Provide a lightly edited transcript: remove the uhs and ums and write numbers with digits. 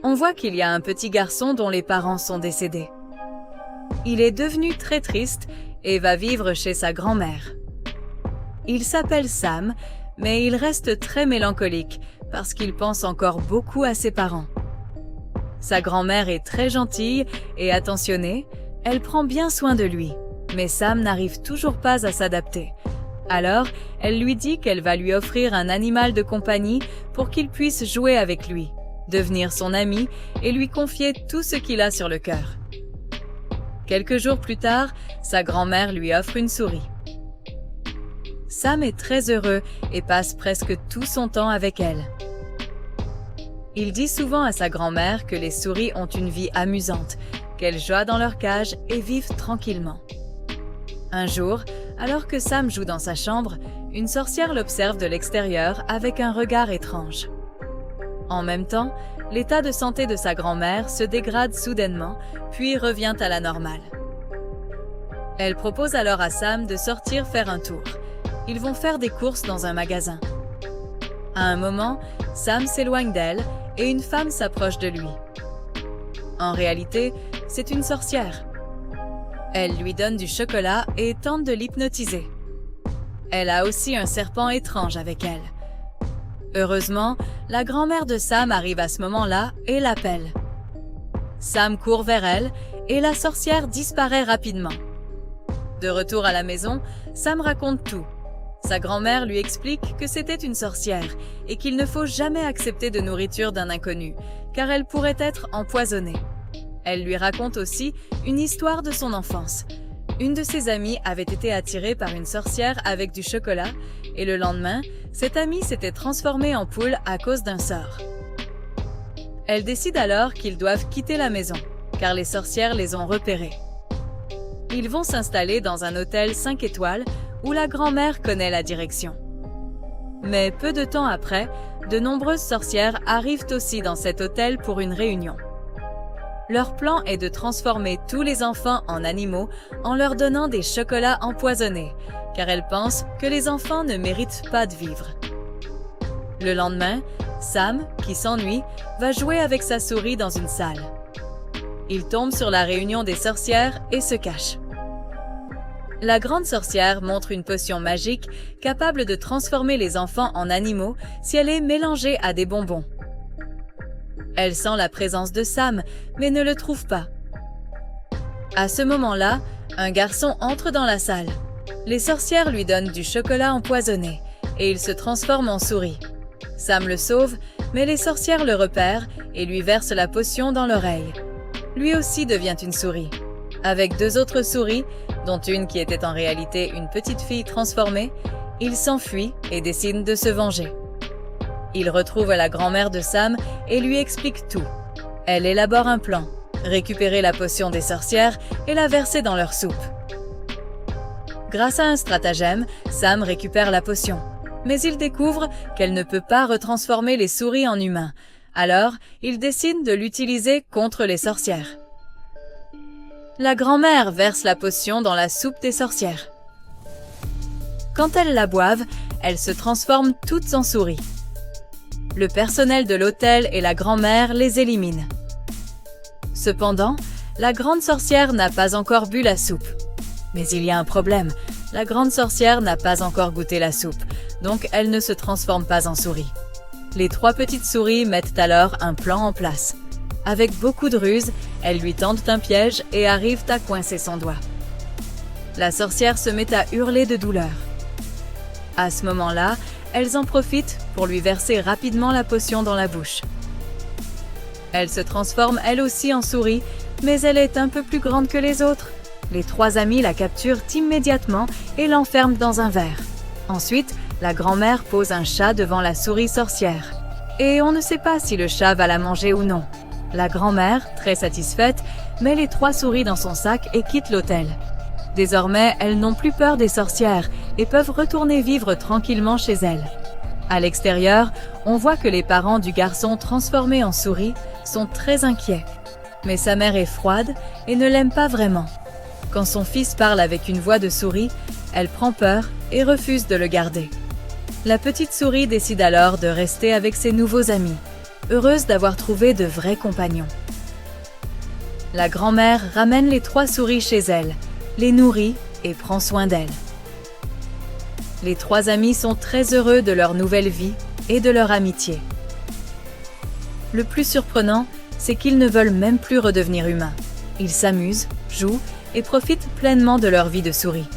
on voit qu'il y a un petit garçon dont les parents sont décédés. Il est devenu très triste et va vivre chez sa grand-mère. Il s'appelle Sam, mais il reste très mélancolique parce qu'il pense encore beaucoup à ses parents. Sa grand-mère est très gentille et attentionnée, elle prend bien soin de lui, mais Sam n'arrive toujours pas à s'adapter. Alors, elle lui dit qu'elle va lui offrir un animal de compagnie pour qu'il puisse jouer avec lui, devenir son ami et lui confier tout ce qu'il a sur le cœur. Quelques jours plus tard, sa grand-mère lui offre une souris. Sam est très heureux et passe presque tout son temps avec elle. Il dit souvent à sa grand-mère que les souris ont une vie amusante, qu'elles jouent dans leur cage et vivent tranquillement. Un jour, alors que Sam joue dans sa chambre, une sorcière l'observe de l'extérieur avec un regard étrange. En même temps, l'état de santé de sa grand-mère se dégrade soudainement, puis revient à la normale. Elle propose alors à Sam de sortir faire un tour. Ils vont faire des courses dans un magasin. À un moment, Sam s'éloigne d'elle et une femme s'approche de lui. En réalité, c'est une sorcière. Elle lui donne du chocolat et tente de l'hypnotiser. Elle a aussi un serpent étrange avec elle. Heureusement, la grand-mère de Sam arrive à ce moment-là et l'appelle. Sam court vers elle et la sorcière disparaît rapidement. De retour à la maison, Sam raconte tout. Sa grand-mère lui explique que c'était une sorcière et qu'il ne faut jamais accepter de nourriture d'un inconnu, car elle pourrait être empoisonnée. Elle lui raconte aussi une histoire de son enfance. Une de ses amies avait été attirée par une sorcière avec du chocolat et le lendemain, cette amie s'était transformée en poule à cause d'un sort. Elle décide alors qu'ils doivent quitter la maison, car les sorcières les ont repérés. Ils vont s'installer dans un hôtel 5 étoiles où la grand-mère connaît la direction. Mais peu de temps après, de nombreuses sorcières arrivent aussi dans cet hôtel pour une réunion. Leur plan est de transformer tous les enfants en animaux en leur donnant des chocolats empoisonnés, car elles pensent que les enfants ne méritent pas de vivre. Le lendemain, Sam, qui s'ennuie, va jouer avec sa souris dans une salle. Il tombe sur la réunion des sorcières et se cache. La grande sorcière montre une potion magique capable de transformer les enfants en animaux si elle est mélangée à des bonbons. Elle sent la présence de Sam, mais ne le trouve pas. À ce moment-là, un garçon entre dans la salle. Les sorcières lui donnent du chocolat empoisonné et il se transforme en souris. Sam le sauve, mais les sorcières le repèrent et lui versent la potion dans l'oreille. Lui aussi devient une souris. Avec 2 autres souris, dont une qui était en réalité une petite fille transformée, il s'enfuit et décide de se venger. Il retrouve la grand-mère de Sam et lui explique tout. Elle élabore un plan, récupérer la potion des sorcières et la verser dans leur soupe. Grâce à un stratagème, Sam récupère la potion. Mais il découvre qu'elle ne peut pas retransformer les souris en humains. Alors, il décide de l'utiliser contre les sorcières. La grand-mère verse la potion dans la soupe des sorcières. Quand elles la boivent, elles se transforment toutes en souris. Le personnel de l'hôtel et la grand-mère les éliminent. Cependant, la grande sorcière n'a pas encore bu la soupe. Mais il y a un problème, la grande sorcière n'a pas encore goûté la soupe, donc elle ne se transforme pas en souris. Les 3 petites souris mettent alors un plan en place. Avec beaucoup de ruse, elles lui tendent un piège et arrivent à coincer son doigt. La sorcière se met à hurler de douleur. À ce moment-là, elles en profitent pour lui verser rapidement la potion dans la bouche. Elle se transforme elle aussi en souris, mais elle est un peu plus grande que les autres. Les 3 amis la capturent immédiatement et l'enferment dans un verre. Ensuite, la grand-mère pose un chat devant la souris sorcière. Et on ne sait pas si le chat va la manger ou non. La grand-mère, très satisfaite, met les 3 souris dans son sac et quitte l'hôtel. Désormais, elles n'ont plus peur des sorcières et peuvent retourner vivre tranquillement chez elles. À l'extérieur, on voit que les parents du garçon transformé en souris sont très inquiets. Mais sa mère est froide et ne l'aime pas vraiment. Quand son fils parle avec une voix de souris, elle prend peur et refuse de le garder. La petite souris décide alors de rester avec ses nouveaux amis. heureuse d'avoir trouvé de vrais compagnons. La grand-mère ramène les 3 souris chez elle, les nourrit et prend soin d'elles. Les 3 amis sont très heureux de leur nouvelle vie et de leur amitié. Le plus surprenant, c'est qu'ils ne veulent même plus redevenir humains. Ils s'amusent, jouent et profitent pleinement de leur vie de souris.